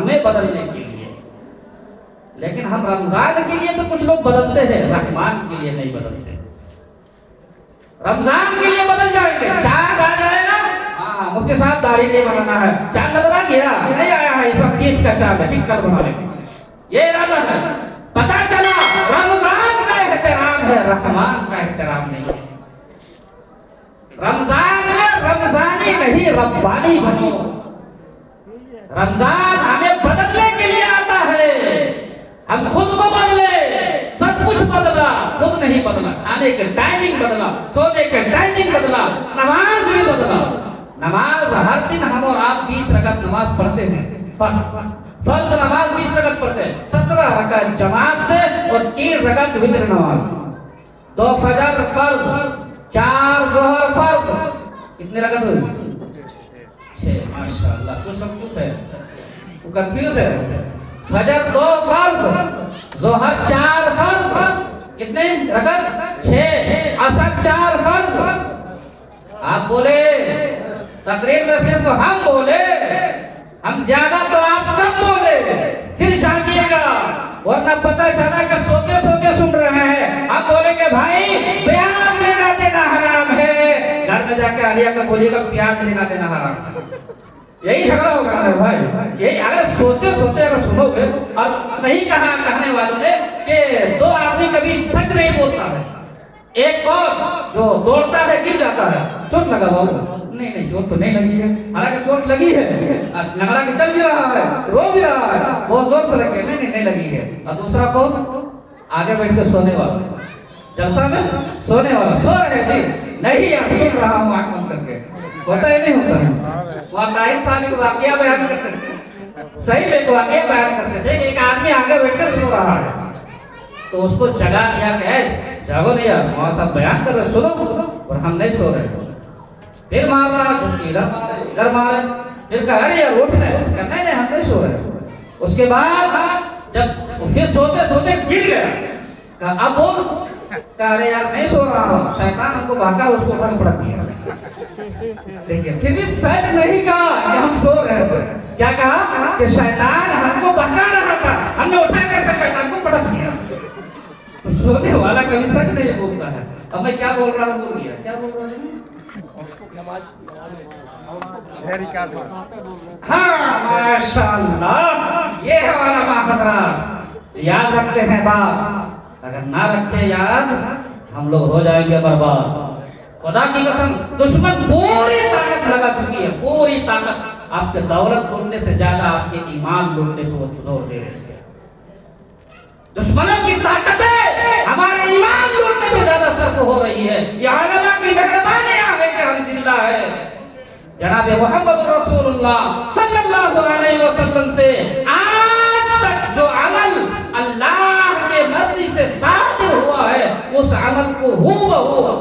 ہمیں بدلنے کے لیے، لیکن ہم رمضان کے لیے تو کچھ لوگ بدلتے ہیں، رحمان کے لیے نہیں بدلتے۔ رمضان کے لیے بدل جائیں گے، چاند آ جائے گا، ہاں مفتی صاحب داڑھی نہیں بنانا ہے، چاند نظر آ گیا نہیں آیا ہے، اس وقت 30 کا چاند ہے، ٹھیک کل بنا لیں گے، یہ ارادہ ہے۔ پتہ چلا رمضان کا احترام ہے، رحمان کا احترام نہیں ہے۔ رمضان میں رمضانی نہیں ربانی بنو۔ رمضان ہمیں بدلنے کے لیے آتا ہے، ہم خود کو بدلے، سب کچھ بدلا، خود نہیں بدلا، کھانے کے ٹائمنگ بدلا، سونے کے ٹائمنگ بدلا، نماز بھی بدلا۔ نماز ہر دن ہم اور آپ 20 رکعت نماز پڑھتے ہیں، فرض نماز 20 رکعت پڑھتے ہیں، 17 رکعت جماعت سے اور 3 رکعت وتر نماز، 2 فجر فرض، 4 ظہر فرض، کتنے رکعت ہوئی؟ 6۔ ماشاءاللہ، کچھ ہے وہ کنفیوز ہے۔ فجر 2 فرض، ظہر 4 فرض، کتنے رکعت؟ 6۔ عصر 4 فرض۔ آپ بولے تقریر میں صرف ہم بولے، ہم زیادہ تو آپ کم بولے، پھر جانیے گا، ورنہ پتہ چلا کہ سوتے سوتے سن رہے ہیں۔ ہم بولیں گے بھائی پیاز لینا دینا حرام ہے، گھر میں جا کے عالیہ کا بولیے گا پیاز لینا دینا حرام ہے، یہی جھگڑا ہوگا نا بھائی۔ یہی اگر سوتے سوتے اگر سنو گے، اور صحیح کہا کہنے والوں نے کہ 2 آدمی کبھی سچ نہیں بولتا ہے، ایک اور جو دوڑتا ہے گر جاتا ہے، چوٹ لگا ہوا، نہیں چوٹ تو نہیں لگی ہے، حالانکہ چوٹ لگی ہے، لگڑا کے چل بھی رہا ہے، رو بھی رہا ہے، بہت زور سے لگے، نہیں لگی ہے۔ اور دوسرا کون؟ آگے بیٹھ کے سونے والا، جلسہ میں سونے والا، سو رہے تھے، نہیں یار سن رہا ہوں آنکھ بند کر کے، ہوتا ہی نہیں ہوتا ہے۔ وہاں 23 سال کے واقعہ بیان کرتے تھے، صحیح میں واقعہ بیان کرتے تھے کہ ایک آدمی آگے بیٹھ کے سو رہا ہے، تو اس کو جگا دیا کہ جاگو نہیں یار، وہاں صاحب بیان کر رہے، سنو، اور ہم نہیں سو رہے۔ پھر مار رہا، چھٹی ادھر مارے، پھر کہا ارے یار اٹھ رہے، نہیں ہم نہیں سو رہے۔ اس کے بعد جب پھر سوتے سوتے گر گیا، کہا اب بول، کہا ارے یار نہیں سو رہا ہوں، شیطان ہم کو بھاگا، اس کو اٹھا پڑک دیا۔ دیکھیے پھر بھی سچ نہیں کہا کہ ہم سو رہے تھے، کیا کہا کہ شیطان ہم کو بھگا رہا تھا، ہم نے اٹھا کر کے شیطان کو پڑک دیا۔ سونے والا کبھی سچ نہیں بولتا ہے۔ اب میں کیا بول رہا ہوں، بول گیا کیا بول رہا ہوں؟ ہاں ماشاءاللہ، یہ ہے علماء حضرات، یاد رکھتے ہیں بات، اگر نہ رکھے یاد ہم لوگ ہو جائیں گے برباد۔ خدا کی قسم دشمن پوری طاقت لگا چکی ہے، پوری طاقت، آپ کے دولت لوٹنے سے زیادہ آپ کے ایمان لوٹنے کو زور دے رہے ہیں۔ دشمنوں کی طاقتیں ہمارے ایمان لوٹنے میں زیادہ صرف ہو رہی ہے۔ یہ علماء کی مہربانی ہے کہ ہم زندہ ہے۔ جناب محمد رسول اللہ صلی اللہ علیہ وسلم سے آج تک جو عمل اللہ کے مرضی سے صادر ہوا ہے، اس عمل کو ہو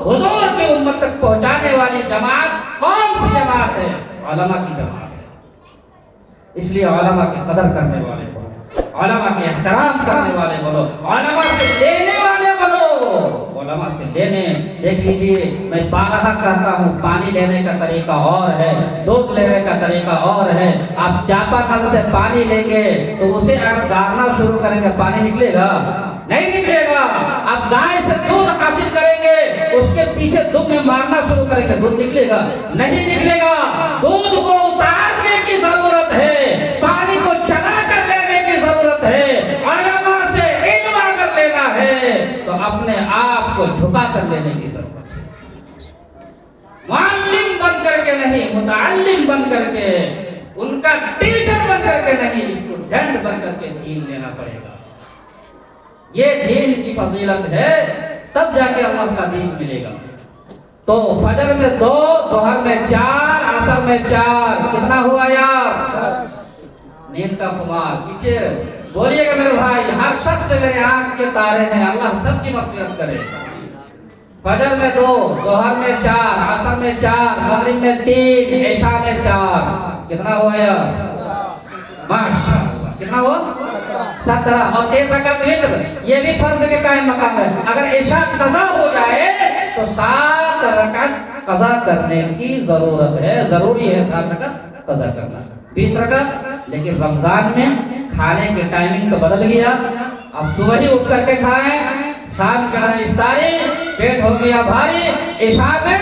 حضور کی امت تک پہنچانے والی جماعت کون سی جماعت ہے؟ علماء کی جماعت ہے۔ اس لیے علماء کی قدر کرنے والے بنو، علماء کے احترام کرنے والے بنو، علماء سے لینے والے بنو۔ علماء سے لینے، دیکھ لیجئے میں بارہا کہتا ہوں، پانی لینے کا طریقہ اور ہے، دودھ لینے کا طریقہ اور ہے۔ آپ چاپا کل سے پانی لیں گے تو اسے اگر گارنا شروع کریں گے پانی نکلے گا؟ نہیں نکلے گا۔ آپ گائے سے دودھ حاصل کریں گے، اس کے پیچھے دودھ میں مارنا شروع کریں گے، دودھ نکلے گا؟ نہیں نکلے گا۔ دودھ کو اتارنے کی ضرورت ہے، پانی کو چلا کر لینے کی ضرورت ہے، علماء سے علم اگر لینا ہے تو اپنے آپ کو جھکا کر لینے کی ضرورت ہے۔ معلم بن کر کے نہیں، متعلم بن کر کے، ان کا ٹیچر بن کر کے نہیں، اسٹوڈنٹ بن کر کے دین لینا پڑے گا۔ یہ دین کی فضیلت ہے، تب جا کے اللہ کا دین ملے گا۔ تو فجر میں 2، ظہر میں 4، عصر میں 4، کتنا ہوا یار؟ نیند کا خمار۔ پیچھے بولیے گا میرے بھائی، ہر شخص سے میرے آنکھ کے تارے ہیں، اللہ سب کی مغفرت کرے۔ فجر میں 2، ظہر میں 4، عصر میں 4، مغرب میں 3، عشاء میں 4، کتنا ہوا یار؟ ماشاءاللہ، کتنا ہوا؟ 17۔ اور 3 رکعت وتر، یہ بھی فرض کے قائم مقام ہے۔ اگر عشاء قضا ہو جائے تو 7 رکعت قضا کرنے کی ضرورت ہے، ضروری ہے 7 رکعت قضا کرنا۔ 20 رکعت لیکن رمضان میں کھانے کے ٹائمنگ تو بدل گیا. اب صبح ہی اٹھ کر کے کھائیں, شام کے افطاری, پیٹ ہو گیا بھاری, عشاء میں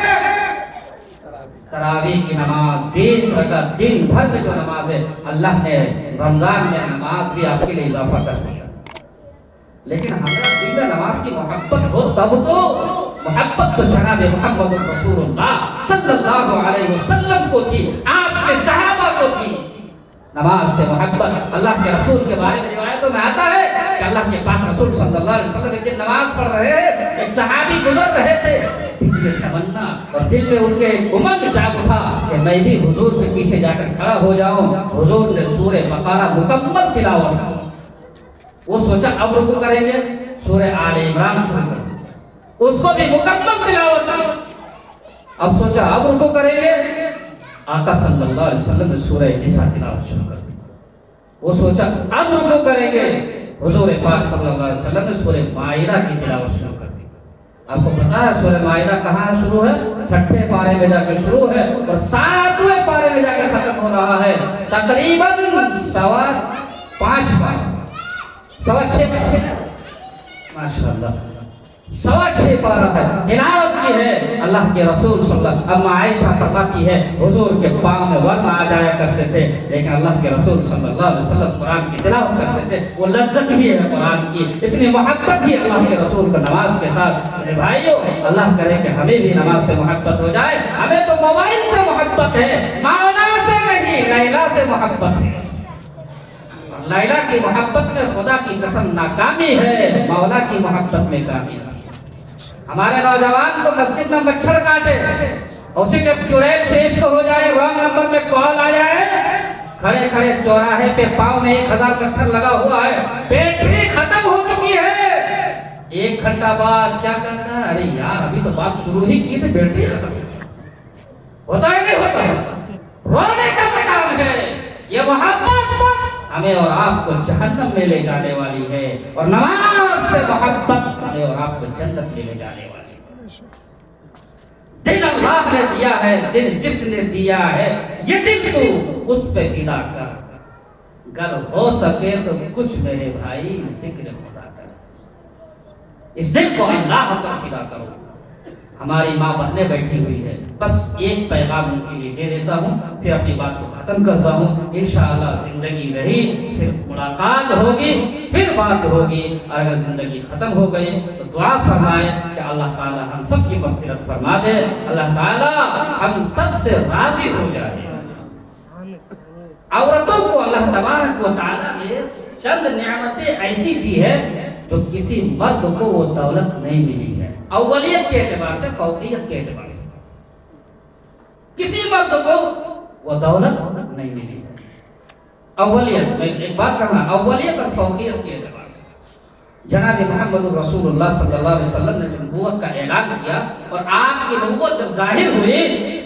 تراویح کی نماز 20 رکعت دن بھر میں جو نماز ہے, اللہ نے رمضان میں نماز بھی آپ کے لیے اضافہ کر دیا. لیکن ہمارا دل میں نماز کی محبت ہو تب تو, محبت تو جناب محمد رسول اللہ صلی اللہ علیہ وسلم کو تھی, آپ کے صحابہ کو تھی. نماز سے محبت. اللہ کے رسول کے بارے میں روایتوں میں آتا ہے کہ اللہ کے پاک رسول صلی اللہ علیہ وسلم ایک دن نماز پڑھ رہے ہیں, ایک صحابی گزر رہے تھے, دل میں تمنا اور دل میں ان کے امنگ جاگ اٹھا کہ میں بھی حضور کے پیچھے جا کر کھڑا ہو جاؤں. حضور نے سورہ بقرہ مکمل تلاوت کی. وہ سوچا اب رکوع کریں گے, سورہ آل عمران شروع کریں, اس کو بھی مکمل تلاوت کی. اب سوچا اب رکوع کریں گے, آقا صلی اللہ علیہ وسلم نے سورہ نساء تلاوت شروع کر دی. وہ سوچا اب رکوع کریں گے, حضور پاک صلی اللہ علیہ وسلم نے سورہ مائدہ کی تلاوت شروع کر دی. آپ کو پتا ہے سورہ مائدہ کہاں شروع ہے؟ 6 پارے میں جا کے شروع ہے اور 7ویں پارے میں جا کے ختم ہو رہا ہے. تقریباً 5.25 پارے, 6.25 ماشاء اللہ 6.25 پارہ ہے. تلاوت کی ہے اللہ کے رسول صلی اللہ علیہ وسلم. اما عائشہ فرماتی ہے حضور کے پاؤں میں ورم آ جایا کرتے تھے, لیکن اللہ کے رسول صلی اللہ علیہ وسلم قرآن کی تلاوت کرتے تھے. وہ لذت ہی ہے قرآن کی, اتنی محبت ہی اللہ کے رسول کو نماز کے ساتھ. میرے بھائیو, اللہ کرے کہ ہمیں بھی نماز سے محبت ہو جائے. ہمیں تو موبائل سے محبت ہے, مولا سے نہیں, لیلا سے محبت ہے. لیلا کی محبت میں خدا کی قسم ناکامی ہے, مولا کی محبت میں کامی ہے. ہمارے نوجوان کو مسجد میں مچھر کاٹے, اسی کے چڑیل سے عشق ہو جائے, رانگ نمبر میں کال آ جائے, کھڑے کھڑے چوراہے پہ پاؤں میں 1000 مچھر لگا ہوا ہے, بیٹری ختم ہو چکی ہے. 1 گھنٹہ بعد کیا کہتا ہے, ارے یار ابھی تو بات شروع ہی کی تھی, بیٹری ختم ہوتا ہے نہیں ہوتا ہے. رونے کا مقام ہے. یہ محبت ہمیں اور آپ کو جہنم میں لے جانے والی ہے, اور نماز سے محبت ہمیں اور آپ کو جنت میں لے جانے والی ہے. دل اللہ نے دیا ہے, دل جس نے دیا ہے, یہ دل تو اس پہ فدا کر. گر ہو سکے تو کچھ میرے بھائی ذکر خدا کر, اس دل کو اللہ پر فدا کرو. ہماری ماں بہنیں بیٹھی ہوئی ہے, بس ایک پیغام ان کے لیے دے دیتا ہوں, پھر اپنی بات کو ختم کرتا ہوں. انشاءاللہ زندگی رہی پھر ملاقات ہوگی, پھر بات ہوگی. اگر زندگی ختم ہو گئی تو دعا فرمائے کہ اللہ تعالی ہم سب کی مغفرت فرما دے, اللہ تعالی ہم سب سے راضی ہو جائے. عورتوں کو اللہ تبارک و تعالی نے چند نعمتیں ایسی دی ہے جو کسی مرد کو وہ دولت نہیں ملی ہے, اولیت کے اعتبار سے, فوقیت کے اعتبار سے. کسی مرد کو وہ دولت نہیں ملی ہے. اولیت, میں ایک بات کہنا, اولیت اور فوقیت کے اعتبار سے. جناب محمد رسول اللہ صلی اللہ علیہ وسلم نے نبوت کا اعلان کیا, اور آپ کی نبوت جب ظاہر ہوئی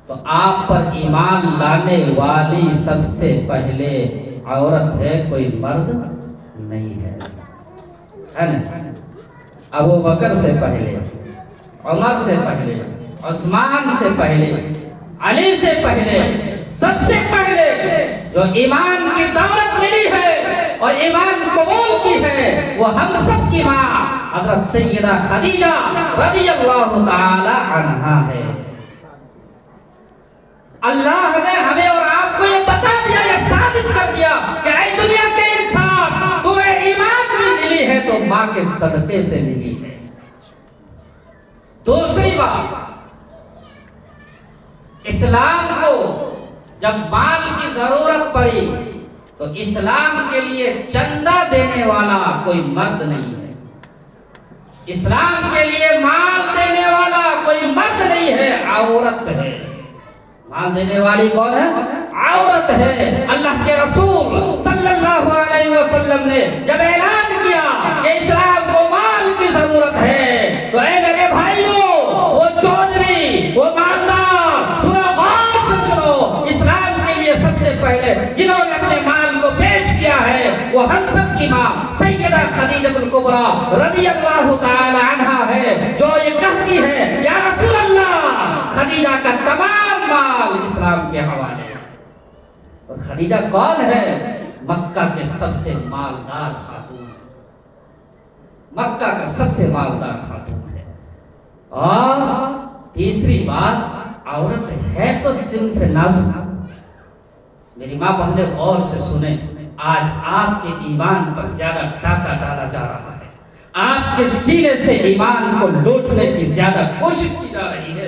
تو آپ پر ایمان لانے والی سب سے پہلے عورت ہے, کوئی مرد نہیں ہے. ابو بکر سے پہلے, عمر سے پہلے, عثمان سے پہلے, علی سے پہلے, سب سے پہلے جو ایمان کی دعوت ملی ہے اور ایمان قبول کی ہے وہ ہم سب کی ماں حضرت سیدہ خدیجہ رضی اللہ تعالی عنہا ہے. اللہ نے ہمیں اور آپ کو یہ بتا دیا, یہ ثابت کر دیا کہ اے دنیا کے انسان, تمہیں ایمان بھی ملی ہے تو ماں کے صدقے سے ملی ہے. دوسری بات, اسلام کو جب مال کی ضرورت پڑی تو اسلام کے لیے چندہ دینے والا کوئی مرد نہیں ہے. اسلام کے لیے مال دینے والا کوئی مرد نہیں ہے, عورت ہے. مال دینے والی کون ہے؟ عورت ہے. اللہ کے رسول صلی اللہ علیہ وسلم نے جب اعلان کیا کہ اسلام کو مال کی ضرورت ہے تو اے میرے بھائیوں, وہ چودھری, وہ مالدار, سنو غور سے سنو, اسلام کے لیے سب سے پہلے جنہوں نے اپنے مال کو پیش کیا ہے وہ ہم سب کی ماں سیدہ خدیجہ الکبریٰ رضی اللہ تعالی عنہا ہے, جو یہ کہتی ہے یا رسول اللہ, خدیجہ کا تمام مال اسلام کے حوالے. اور خدیجہ کون ہے؟ مکہ کے سب سے مالدار خاتون، مکہ کا سب سے مالدار خاتون ہے۔ اور تیسری بات، عورت ہے تو صنف نازک۔ میری ماں بہنیں غور سے سنیں، آج آپ کے ایمان پر زیادہ ڈاکہ ڈالا جا رہا ہے، آپ کے سینے سے ایمان کو لوٹنے کی زیادہ کوشش کی جا رہی ہے۔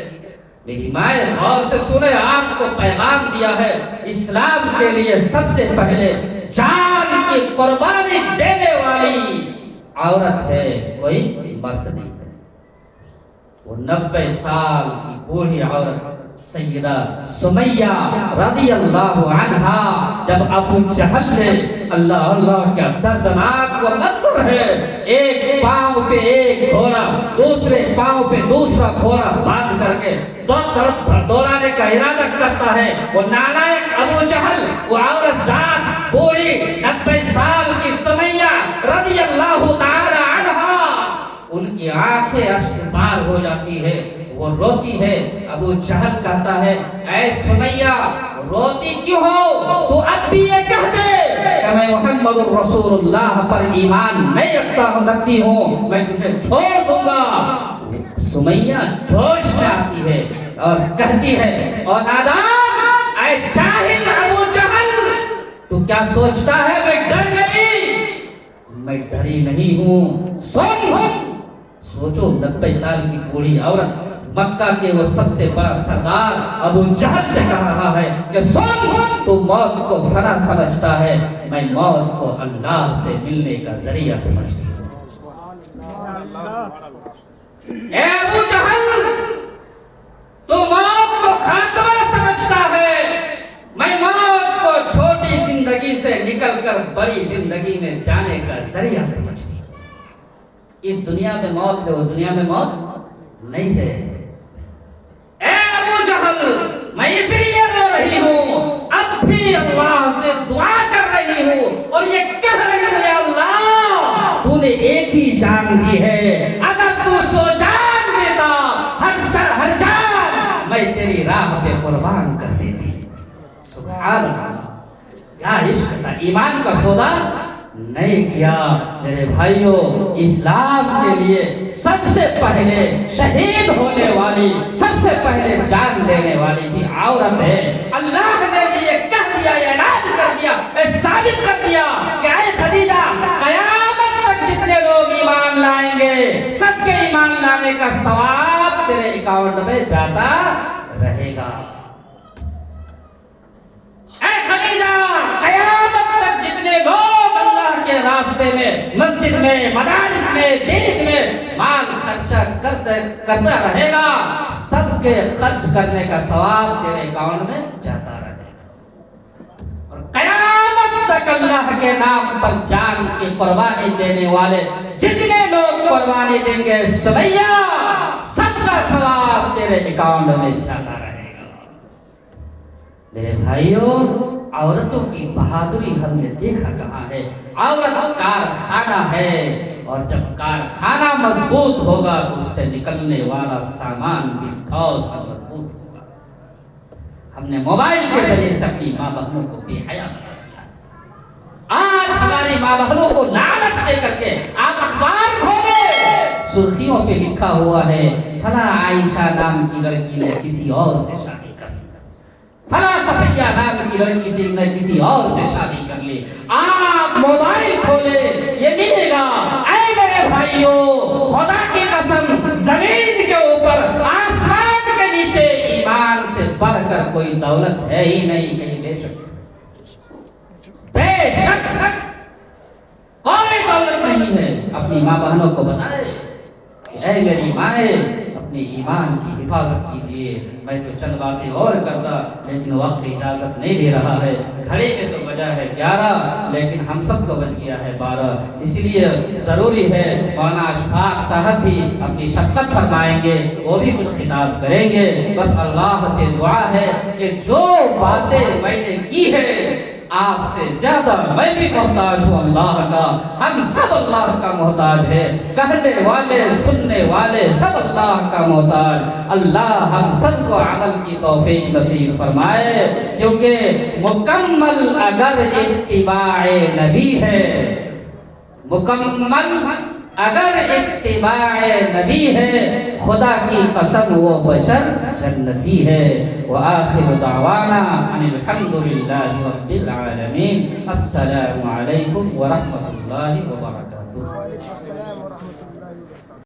میری ماں غور سے سنیں، آپ کو پیغام دیا ہے، اسلام کے لیے سب سے پہلے جان کی قربانی دینے والی عورت ہے، کوئی مرد نہیں ہے۔ وہ 90 سال کی بوڑھی عورت سیدہ سمیہ رضی اللہ عنہا، جب ابو جہل نے، اللہ اللہ کیا دردناک وہ منظر ہے، ایک پاؤں پہ ایک گھوڑا، دوسرے پاؤں پہ دوسرا گھوڑا باندھ کر کے دو طرف دوڑانے کا ارادہ کرتا ہے، وہ نالائق ابو جہل، وہ عورت ذات بوڑھی 90 سال کی سمیہ رضی اللہ تعالی عنہا، ان کی آنکھیں اشک بار ہو جاتی ہے، وہ روتی ہے۔ ابو جہل کہتا ہے، اے سمیہ روتی کیوں ہو؟ تو اب بھی یہ کہہ دے کہ میں محمد رسول اللہ پر ایمان نہیں رکھتی ہوں، میں تجھے چھوڑ دوں گا۔ سمیہ جوش میں آتی ہے اور کہتی ہے، اور نادان، اے جاہل ابو جہل، تو کیا سوچتا ہے میں ڈر گئی؟ میں ڈری نہیں ہوں، سوچو 90 سال کی بوڑھی عورت مکہ کے وہ سب سے بڑا سردار ابو جہل سے کہہ رہا ہے کہ سن، تو موت کو فنا سمجھتا ہے، میں موت کو اللہ سے ملنے کا ذریعہ سمجھتی ہوں۔ اے ابو جہل، تو موت کو خاتمہ سمجھتا ہے، میں موت کو چھوٹی زندگی سے نکل کر بڑی زندگی میں جانے کا ذریعہ سمجھتی ہوں۔ اس دنیا میں موت ہے، اس دنیا میں موت نہیں ہے۔ اے ابو جہل، میں اس لیے رو رہی ہوں، اب بھی اللہ سے دعا کر رہی ہوں اور یہ کہہ رہی ہوں، یا اللہ، تو نے ایک ہی جان دی ہے، اگر تو 100 جان دیتا، ہر جان میں تیری راہ پہ قربان کر دیتی۔ سبحان اللہ، کیا عشق تھا، ایمان کا سودا نہیں کیا۔ میرے بھائیوں، اسلام کے لیے سب سے پہلے شہید ہونے والی، سب سے پہلے جان دینے والی بھی عورت ہے۔ اللہ نے بھی یہ کہہ دیا، یہ اعلان کر دیا، ثابت کر دیا کہ اے خدیجہ، قیامت تک جتنے لوگ ایمان لائیں گے، سب کے ایمان لانے کا ثواب تیرے اکاؤنٹ میں جاتا رہے گا۔ اے خدیجہ، قیامت تک جتنے لوگ کے راستے میں، مسجد میں، مدارس میں، دین میں مال خرچہ کرتا رہے گا، سب کے خرچ کرنے کا ثواب تیرے اکاؤنٹ میں جاتا رہے گا۔ اور قیامت تک اللہ کے نام پر جان کی قربانی دینے والے جتنے لوگ قربانی دیں گے، سمیہ، سب کا ثواب تیرے اکاؤنٹ میں جاتا رہے گا۔ میرے بھائیوں، عورتوں کی بہادری ہم نے دیکھا کہاں ہے۔ عورت کارخانہ ہے، اور جب کارخانہ مضبوط ہوگا تو اس سے نکلنے والا سامان بھی بہت سا مضبوط ہوگا۔ ہم نے موبائل کے ذریعے سے اپنی ماں بہنوں کو بے حیا بنا دیا۔ آج ہماری ماں بہنوں کو لالچ دے کر کے آپ اخبار کھولے، سرخیوں پہ لکھا ہوا ہے، فلاں عائشہ نام کی لڑکی نے کسی اور سے شادی کر لی، فلاں صفیہ نام کی لڑکی نے کسی اور سے شادی کر لی۔ آپ موبائل کھولے، یہ ملے گا۔ اے میرے بھائیوں، خدا کی قسم، زمین کے اوپر، آسمان کے نیچے ایمان سے بڑھ کر کوئی دولت ہے ہی نہیں، کہیں بے شک کوئی دولت نہیں ہے۔ اپنی ماں بہنوں کو بتائے، اے میری مائیں، اپنے ایمان کی حفاظت کیجیے۔ میں تو چند باتیں اور کرتا، لیکن وقت اجازت نہیں دے رہا ہے۔ گھڑی کے تو بجا ہے 11، لیکن ہم سب کو بج گیا ہے 12، اس لیے ضروری ہے مولانا اشفاق صاحب بھی اپنی شفقت فرمائیں گے، وہ بھی کچھ خطاب کریں گے۔ بس اللہ سے دعا ہے کہ جو باتیں میں نے کی ہے آپ سے زیادہ میں بھی محتاج ہوں اللہ کا، ہم سب اللہ کا محتاج ہے، کہنے والے سننے والے سب اللہ کا محتاج۔ اللہ ہم سب کو عمل کی توفیق نصیب فرمائے، کیونکہ مکمل اگر اتباع نبی ہے، مکمل اگر اتباع نبی ہے، خدا کی قسم وہ بشر جنتی ہے۔ وآخر دعوانا ان الحمدللہ رب العالمین۔ السلام علیکم ورحمۃ اللہ وبرکاتہ۔ وعلیکم السلام ورحمۃ اللہ